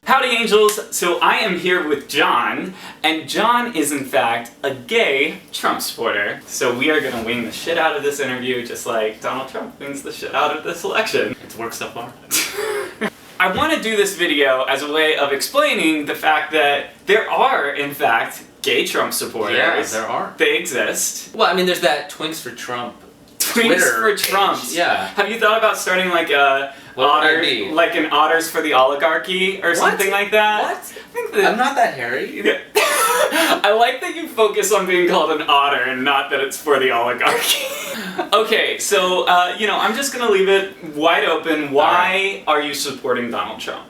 Howdy angels! So I am here with John, and John is in fact a gay Trump supporter. So we are gonna wing the shit out of this interview just like Donald Trump wings the shit out of this election. It's worked so far. I want to do this video as a way of explaining the fact that there are, in fact, gay Trump supporters. Yeah, there are. They exist. Well, I mean, there's that Twinks for Trump Twinks Twitter for Trump. Yeah. Have you thought about starting like a like an Otters for the Oligarchy or something like that? What? I think that I'm not that hairy. I like that you focus on being called an otter and not that it's for the oligarchy. Okay, so I'm just gonna leave it wide open. Why are you supporting Donald Trump?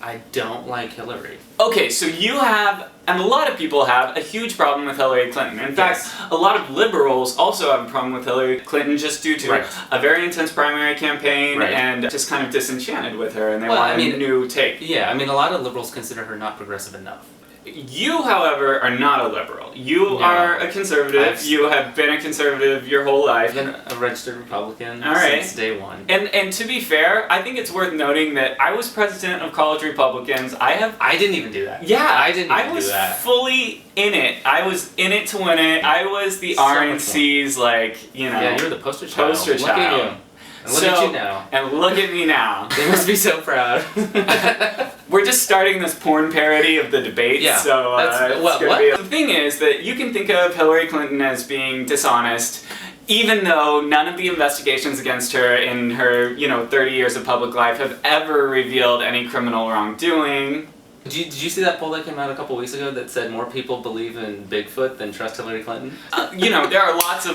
I don't like Hillary. Okay, so you have, and a lot of people have, a huge problem with Hillary Clinton. In fact, a lot of liberals also have a problem with Hillary Clinton just due to a very intense primary campaign and just kind of disenchanted with her, and they want a new take. Yeah, I mean, a lot of liberals consider her not progressive enough. You, however, are not a liberal. You are a conservative. You have been a conservative your whole life. I've been a registered Republican since day one. And to be fair, I think it's worth noting that I was president of college Republicans. I didn't even do that. Yeah, I didn't even I was do that. fully in it. I was in it to win it. I was the RNC's, Yeah, you were the poster child. Look at you. And look at you now. And look at me now. They must be so proud. We're just starting this porn parody of the debate, so The thing is that you can think of Hillary Clinton as being dishonest, even though none of the investigations against her in her, 30 years of public life have ever revealed any criminal wrongdoing. Did you see that poll that came out a couple weeks ago that said more people believe in Bigfoot than trust Hillary Clinton? There are lots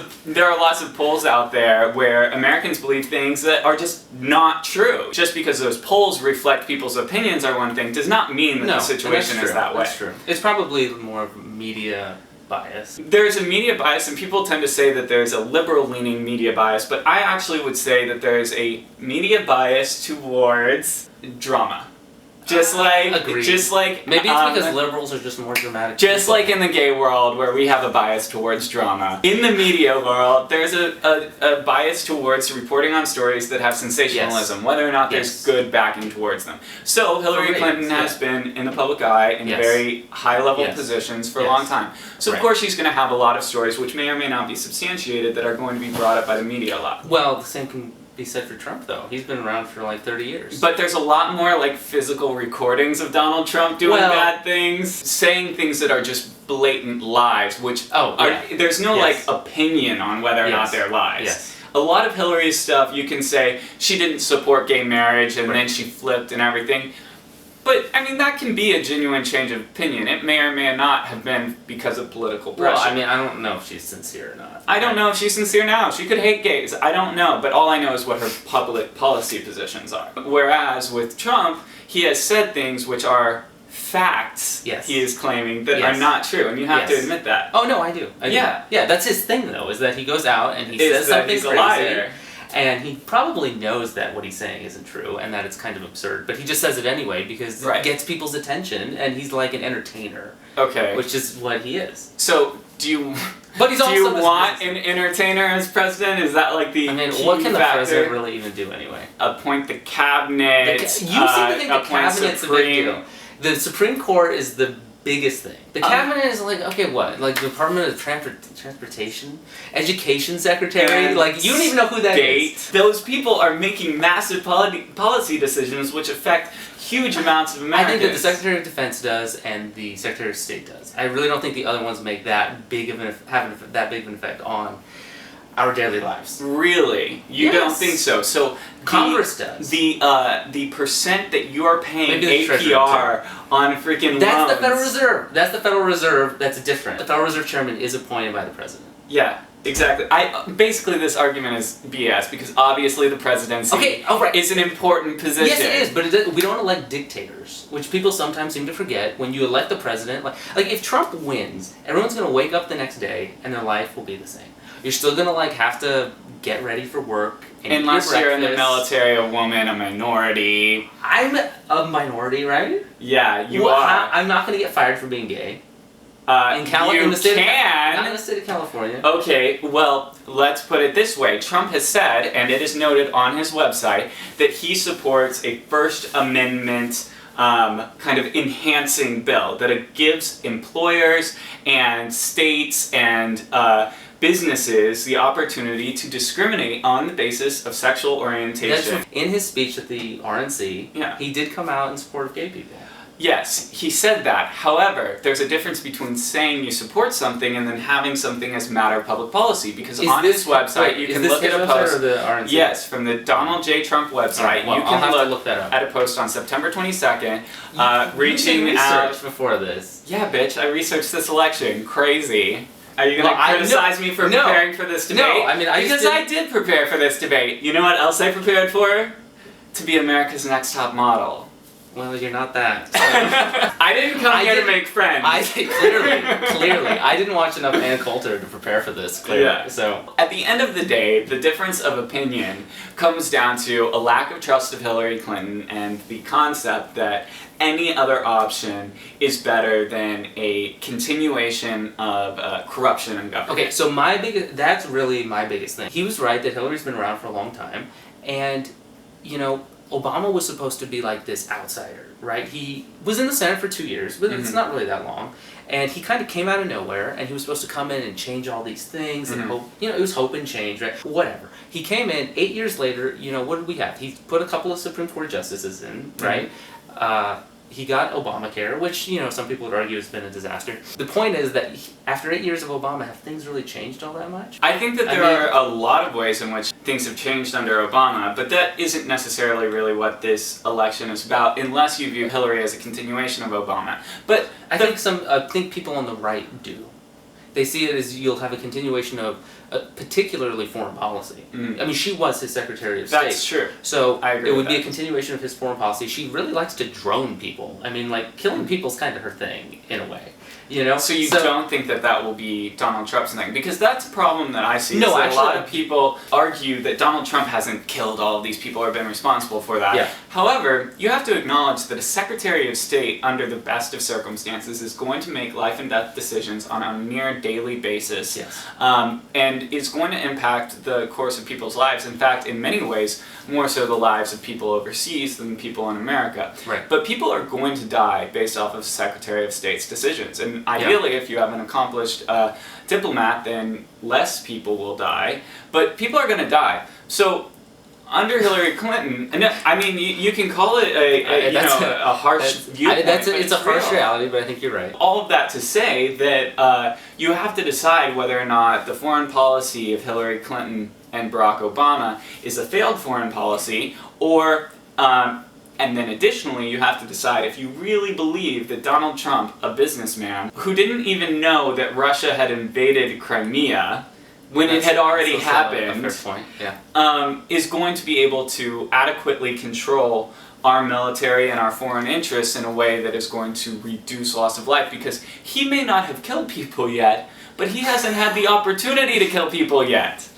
of polls out there where Americans believe things that are just not true. Just because those polls reflect people's opinions are one thing does not mean that the situation is that way. That's true. It's probably more of media bias. There's a media bias, and people tend to say that there's a liberal-leaning media bias, but I actually would say that there's a media bias towards drama. Agreed. Just like maybe it's because liberals are just more dramatic. Just like in the gay world, where we have a bias towards drama. In the media world, there's a bias towards reporting on stories that have sensationalism, whether or not there's good backing towards them. So Hillary Clinton has been in the public eye in very high-level positions for a long time. So of course she's going to have a lot of stories which may or may not be substantiated that are going to be brought up by the media a lot. Well, the same can be said for Trump, though. He's been around for like 30 years. But there's a lot more physical recordings of Donald Trump doing bad things, saying things that are just blatant lies, which there's no opinion on whether or not they're lies. A lot of Hillary's stuff, you can say she didn't support gay marriage and then she flipped and everything. But, I mean, that can be a genuine change of opinion. It may or may not have been because of political pressure. Well, I mean, I don't know if she's sincere or not. I don't know if she's sincere now. She could hate gays. I don't know. But all I know is what her public policy positions are. Whereas with Trump, he has said things which are facts, he is claiming, that are not true. And you have to admit that. Oh, no, I do. Yeah, that's his thing, though, is that he goes out and he says something crazy. A liar. And he probably knows that what he's saying isn't true and that it's kind of absurd, but he just says it anyway because it gets people's attention and he's like an entertainer. Okay. Which is what he is. So, do you want an entertainer as president? Is that like the key what can the factor? President really even do anyway? Appoint the cabinet. You seem to think the cabinet's a big deal. The Supreme Court is the biggest thing. The cabinet is like Department of Transportation, Education Secretary, you don't even know who that is. Those people are making massive policy decisions which affect huge amounts of Americans. I think that the Secretary of Defense does and the Secretary of State does. I really don't think the other ones make that big of an effect on our daily lives. Really? You don't think so? So Congress does. The percent that you are paying APR on freaking loans. That's the Federal Reserve. That's the Federal Reserve. That's different. The Federal Reserve Chairman is appointed by the President. Yeah. Exactly. Basically, this argument is BS because obviously the presidency is an important position. Yes, it is, but we don't elect dictators, which people sometimes seem to forget. When you elect the president, like if Trump wins, everyone's going to wake up the next day and their life will be the same. You're still going to have to get ready for work. Unless you're in the military, a woman, a minority. I'm a minority, right? Yeah, you are. I'm not going to get fired for being gay. In the state of California. Okay, well, let's put it this way. Trump has said, and it is noted on his website, that he supports a First Amendment kind of enhancing bill, that it gives employers and states and businesses the opportunity to discriminate on the basis of sexual orientation. In his speech at the RNC, he did come out in support of gay people. Yes, he said that. However, there's a difference between saying you support something and then having something as a matter of public policy. Because on his website, you can look at a post. Or the RNC? Yes, from the Donald J. Trump website. Well, you can I'll have to look that up. At a post on September 22nd, reaching out before this. Yeah, bitch, I researched this election. Crazy. Are you going to criticize me for preparing for this debate? No, I mean, I did prepare for this debate. You know what else I prepared for? To be America's Next Top Model. Well, you're not that. So. I didn't come here to make friends. Clearly. I didn't watch enough Ann Coulter to prepare for this, clearly. Yeah. So. At the end of the day, the difference of opinion comes down to a lack of trust of Hillary Clinton and the concept that any other option is better than a continuation of corruption in government. Okay, so that's really my biggest thing. He was right that Hillary's been around for a long time, and, you know, Obama was supposed to be like this outsider, right? He was in the Senate for 2 years, but it's not really that long. And he kind of came out of nowhere, and he was supposed to come in and change all these things, and hope, you know, it was hope and change, right? Whatever. He came in, 8 years later, you know, what did we have? He put a couple of Supreme Court justices in, right? He got Obamacare, which, you know, some people would argue has been a disaster. The point is that after 8 years of Obama, have things really changed all that much? I think that there are a lot of ways in which things have changed under Obama, but that isn't necessarily really what this election is about, unless you view Hillary as a continuation of Obama. But I think people on the right do. They see it as you'll have a continuation of particularly foreign policy. I mean, she was his Secretary of State. That's true. So I agree it would with be that. a continuation of his foreign policy. She really likes to drone people. I mean, like, killing people's kind of her thing, in a way. You know? So you don't think that that will be Donald Trump's thing? Because that's a problem that I see. No, actually, actually, a lot of people argue that Donald Trump hasn't killed all of these people or been responsible for that. Yeah. However, you have to acknowledge that a Secretary of State, under the best of circumstances, is going to make life and death decisions on a near daily basis. Yes. And is going to impact the course of people's lives. In fact, in many ways, more so the lives of people overseas than people in America. Right. But people are going to die based off of Secretary of State's decisions. And ideally, if you have an accomplished diplomat, then less people will die. But people are going to die. So under Hillary Clinton, and I mean, you can call it a harsh viewpoint. It's a harsh reality, but I think you're right. All of that to say that you have to decide whether or not the foreign policy of Hillary Clinton and Barack Obama is a failed foreign policy, or and then additionally, you have to decide if you really believe that Donald Trump, a businessman, who didn't even know that Russia had invaded Crimea when it had already happened, a fair point. Yeah. Is going to be able to adequately control our military and our foreign interests in a way that is going to reduce loss of life, because he may not have killed people yet, but he hasn't had the opportunity to kill people yet.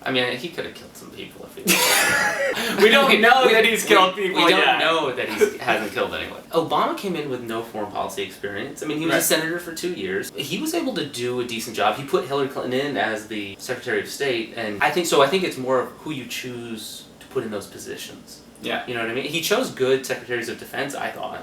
I mean, he could have killed some people if he We don't know that he's killed people yet. We don't know that he hasn't killed anyone. Obama came in with no foreign policy experience. I mean, he was a senator for 2 years. He was able to do a decent job. He put Hillary Clinton in as the Secretary of State, and I think it's more of who you choose to put in those positions. Yeah. You know what I mean? He chose good Secretaries of Defense, I thought.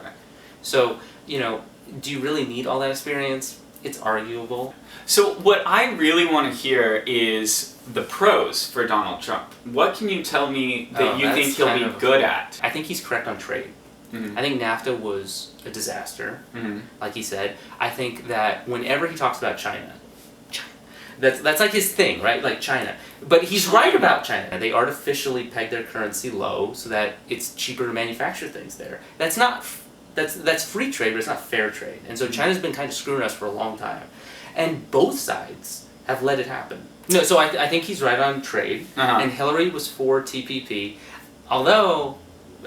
So, you know, do you really need all that experience? It's arguable. So what I really want to hear is the pros for Donald Trump. What can you tell me that you think he'll be good at? I think he's correct on trade. Mm-hmm. I think NAFTA was a disaster, like he said. I think that whenever he talks about China, that's like his thing, right? Like China. But he's right about China. They artificially peg their currency low so that it's cheaper to manufacture things there. That's free trade, but it's not fair trade. And so China's been kind of screwing us for a long time. And both sides have let it happen. No, so I think he's right on trade. And Hillary was for TPP, although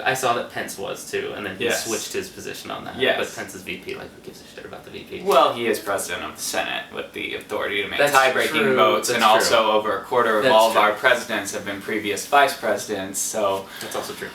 I saw that Pence was too, and then he switched his position on that. Yes. But Pence is VP, like, who gives a shit about the VP? Well, he is president of the Senate with the authority to make tie-breaking votes, and also over a quarter of all of our presidents have been previous vice presidents, so... That's also true.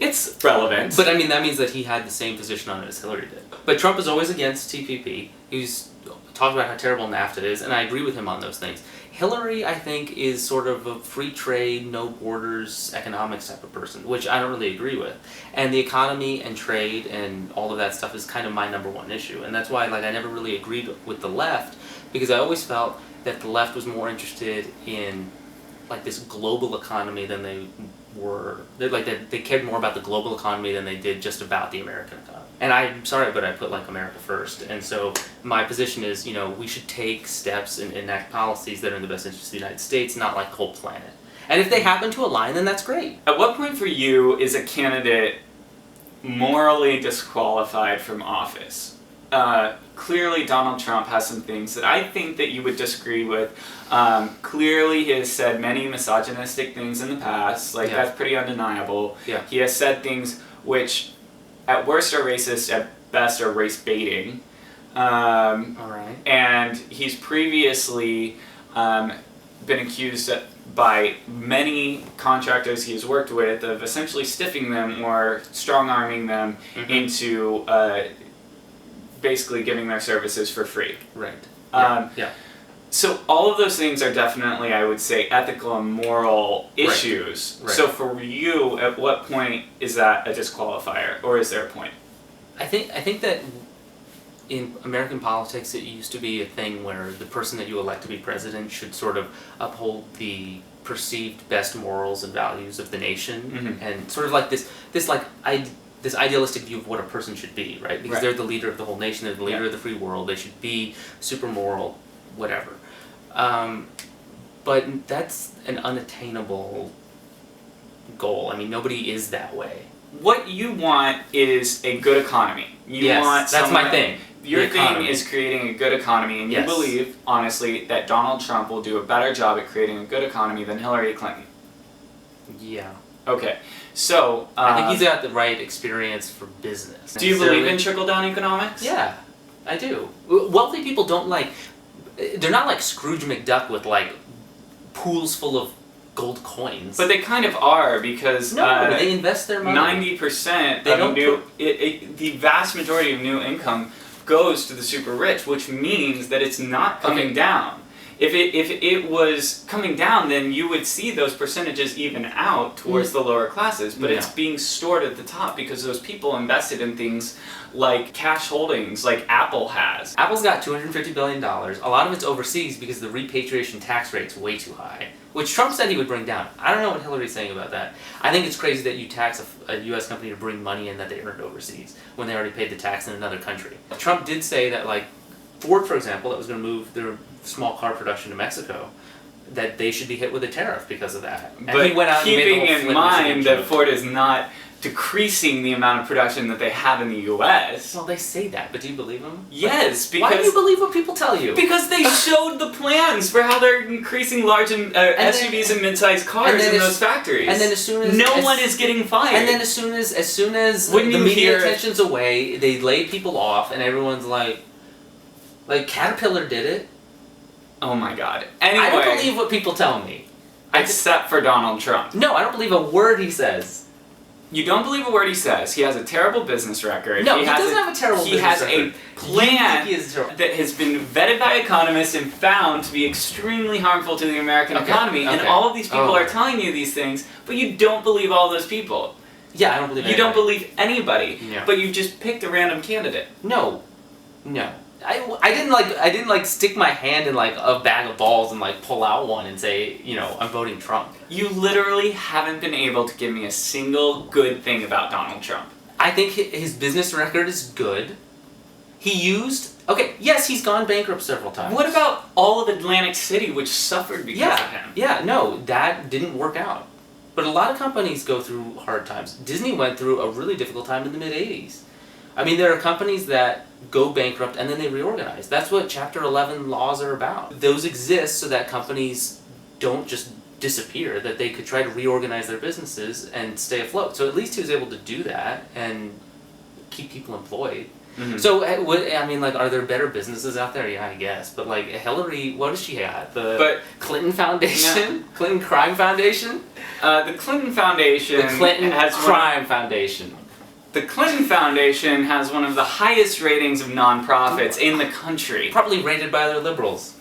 It's relevant. But I mean, that means that he had the same position on it as Hillary did. But Trump is always against TPP. He's talked about how terrible NAFTA is, and I agree with him on those things. Hillary, I think, is sort of a free trade, no borders economics type of person, which I don't really agree with. And the economy and trade and all of that stuff is kind of my number one issue. And that's why I never really agreed with the left, because I always felt that the left was more interested in this global economy than they were. They cared more about the global economy than they did just about the American economy. And I'm sorry, but I put America first. And so my position is, we should take steps and enact policies that are in the best interest of the United States, not the whole planet. And if they happen to align, then that's great. At what point for you is a candidate morally disqualified from office? Clearly Donald Trump has some things that I think that you would disagree with. Clearly he has said many misogynistic things in the past, that's pretty undeniable. Yeah. He has said things which at worst are racist, at best are race baiting. All right. And he's previously been accused by many contractors he has worked with of essentially stiffing them or strong-arming them into basically giving their services for free. Right. Yeah. So all of those things are definitely, I would say, ethical and moral issues. Right. So for you, at what point is that a disqualifier, or is there a point? I think that in American politics, it used to be a thing where the person that you elect to be president should sort of uphold the perceived best morals and values of the nation, and sort of this idealistic view of what a person should be, right? Because they're the leader of the whole nation, they're the leader of the free world, they should be super moral, whatever. But that's an unattainable goal. I mean, nobody is that way. What you want is a good economy. Yes, that's my thing. Your thing is creating a good economy, and you believe, honestly, that Donald Trump will do a better job at creating a good economy than Hillary Clinton. Yeah. Okay. So, I think he's got the right experience for business. Do you believe in trickle-down economics? Yeah, I do. Wealthy people don't they're not Scrooge McDuck with pools full of gold coins. But they kind of are, because they invest their money. 90% of the vast majority of new income goes to the super rich, which means that it's not coming down. If it was coming down, then you would see those percentages even out towards the lower classes, but it's being stored at the top because those people invested in things like cash holdings, like Apple has. Apple's got $250 billion. A lot of it's overseas because the repatriation tax rate's way too high, which Trump said he would bring down. I don't know what Hillary's saying about that. I think it's crazy that you tax a U.S. company to bring money in that they earned overseas when they already paid the tax in another country. Trump did say that, Ford, for example, that was going to move their small car production to Mexico, that they should be hit with a tariff because of that. And but he went out keeping and made in mind that Ford is not decreasing the amount of production that they have in the U.S. Well, they say that, but do you believe them? Yes, because... Why do you believe what people tell you? Because they showed the plans for how they're increasing large SUVs and mid-sized cars in those factories. And then as soon as... No one is getting fired. And then as soon as the media attention's away, they lay people off, and everyone's like Caterpillar did it. Oh my god. Anyway... I don't believe what people tell me. Except for Donald Trump. No, I don't believe a word he says. You don't believe a word he says. He has a terrible business record. No, he doesn't have a terrible business record. He has a plan that has been vetted by economists and found to be extremely harmful to the American economy. And all of these people are telling you these things, but you don't believe all those people. Yeah, I don't believe anybody. You don't believe anybody, yeah. But you just picked a random candidate. No. I didn't stick my hand in a bag of balls and pull out one and say, I'm voting Trump. You literally haven't been able to give me a single good thing about Donald Trump. I think his business record is good. Yes, he's gone bankrupt several times. What about all of Atlantic City, which suffered because of him? Yeah, no, that didn't work out. But a lot of companies go through hard times. Disney went through a really difficult time in the mid-'80s. I mean, there are companies that go bankrupt and then they reorganize. That's what Chapter 11 laws are about. Those exist so that companies don't just disappear, that they could try to reorganize their businesses and stay afloat. So at least he was able to do that and keep people employed. Mm-hmm. So, are there better businesses out there? Yeah, I guess. But Hillary, what does she have? The Clinton Foundation? No. Clinton Crime Foundation? The Clinton Foundation... The Clinton Crime Foundation. The Clinton Foundation has one of the highest ratings of nonprofits in the country. Probably rated by their liberals.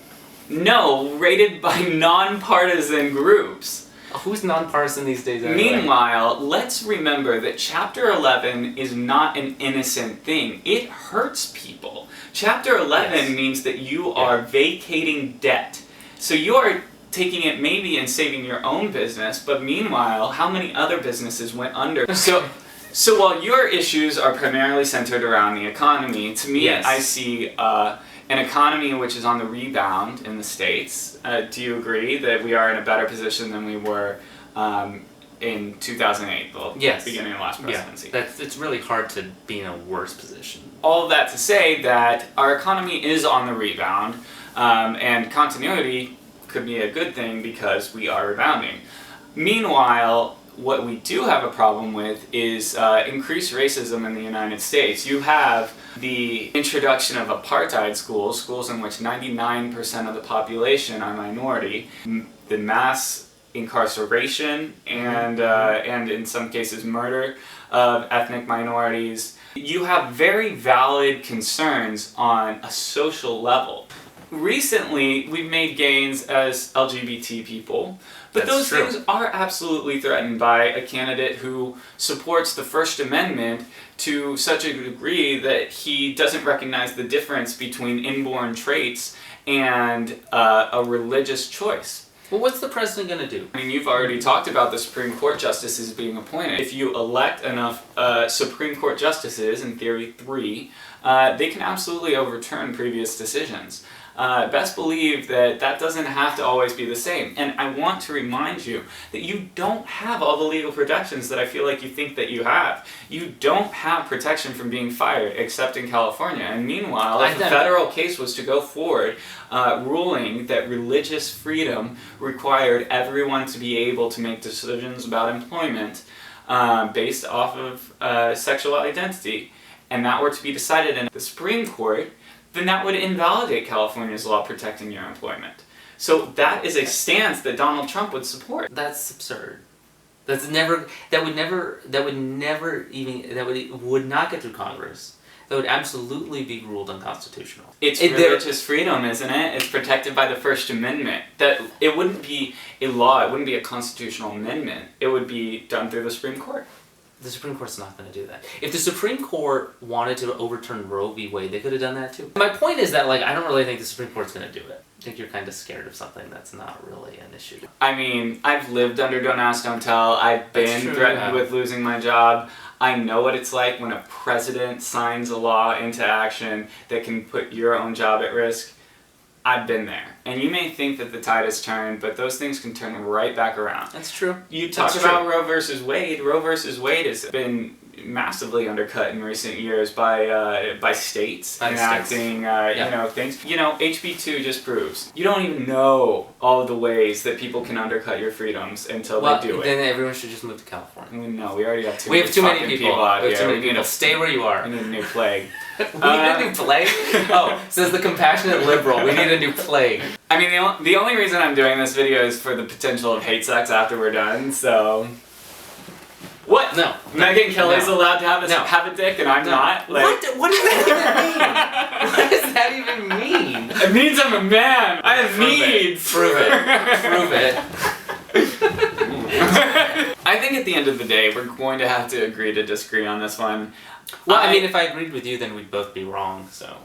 No, rated by nonpartisan groups. Who's nonpartisan these days anyway? Meanwhile, let's remember that Chapter 11 is not an innocent thing. It hurts people. Chapter 11 means that you are vacating debt. So you are taking it maybe and saving your own business, but meanwhile, how many other businesses went under? So while your issues are primarily centered around the economy, to me, I see an economy which is on the rebound in the States. Do you agree that we are in a better position than we were in 2008, the beginning of the last presidency? Yeah, it's really hard to be in a worse position. All of that to say that our economy is on the rebound, and continuity could be a good thing because we are rebounding. Meanwhile, what we do have a problem with is increased racism in the United States. You have the introduction of apartheid schools in which 99% of the population are minority, the mass incarceration and in some cases murder of ethnic minorities. You have very valid concerns on a social level. Recently, we've made gains as LGBT people, but those things are absolutely threatened by a candidate who supports the First Amendment to such a degree that he doesn't recognize the difference between inborn traits and a religious choice. Well, what's the president going to do? I mean, you've already talked about the Supreme Court justices being appointed. If you elect enough Supreme Court justices, in theory 3, they can absolutely overturn previous decisions. Best believe that that doesn't have to always be the same. And I want to remind you that you don't have all the legal protections that I feel like you think that you have. You don't have protection from being fired, except in California. And meanwhile, if a federal case was to go forward, ruling that religious freedom required everyone to be able to make decisions about employment based off of sexual identity, and that were to be decided in the Supreme Court, then that would invalidate California's law protecting your employment. So that is a stance that Donald Trump would support. That's absurd. That would not get through Congress. That would absolutely be ruled unconstitutional. It's religious freedom, isn't it? It's protected by the First Amendment. That it wouldn't be a law, it wouldn't be a constitutional amendment. It would be done through the Supreme Court. The Supreme Court's not going to do that. If the Supreme Court wanted to overturn Roe v. Wade, they could have done that too. My point is that, I don't really think the Supreme Court's going to do it. I think you're kind of scared of something that's not really an issue. I mean, I've lived under Don't Ask, Don't Tell. I've been threatened with losing my job. I know what it's like when a president signs a law into action that can put your own job at risk. I've been there. And you may think that the tide has turned, but those things can turn right back around. That's true. You talk about Roe versus Wade. Roe versus Wade has been massively undercut in recent years by states enacting things. HB 2 just proves you don't even know all of the ways that people can undercut your freedoms until they do it. Then everyone should just move to California. No, we already have too many people out here. We have too many people. Stay where you are. We need a new plague. We need a new plague? Oh, says the compassionate liberal. We need a new plague. I mean, the only reason I'm doing this video is for the potential of hate sex after we're done, so... What? No. Megyn Kelly's allowed to have a dick and I'm not? What does that even mean? What does that even mean? It means I'm a man. I have needs. Prove it. I think at the end of the day, we're going to have to agree to disagree on this one. Well, I mean, if I agreed with you, then we'd both be wrong, so...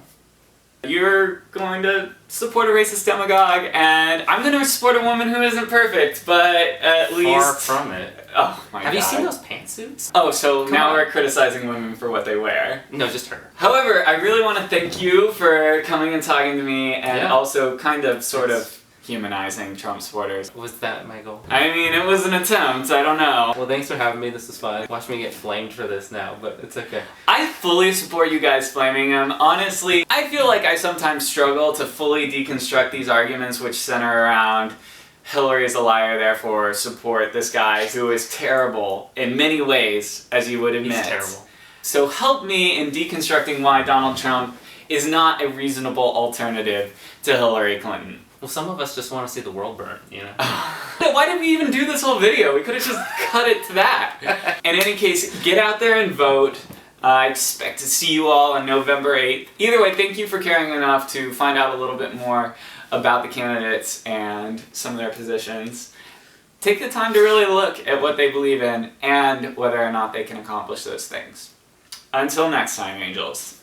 You're going to support a racist demagogue, and I'm going to support a woman who isn't perfect, but at least... Far from it. Oh my God. Have you seen those pantsuits? Oh, so now we're criticizing women for what they wear. No, just her. However, I really want to thank you for coming and talking to me, and also kind of, sort of, humanizing Trump supporters. Was that my goal? I mean, it was an attempt, I don't know. Well, thanks for having me, this is fun. Watch me get flamed for this now, but it's okay. I fully support you guys flaming him. Honestly, I feel like I sometimes struggle to fully deconstruct these arguments which center around Hillary is a liar, therefore support this guy who is terrible in many ways, as you would admit. He's terrible. So help me in deconstructing why Donald Trump is not a reasonable alternative to Hillary Clinton. Well, some of us just want to see the world burn, you know? Why did we even do this whole video? We could have just cut it to that. In any case, get out there and vote. I expect to see you all on November 8th. Either way, thank you for caring enough to find out a little bit more about the candidates and some of their positions, take the time to really look at what they believe in and whether or not they can accomplish those things. Until next time, angels.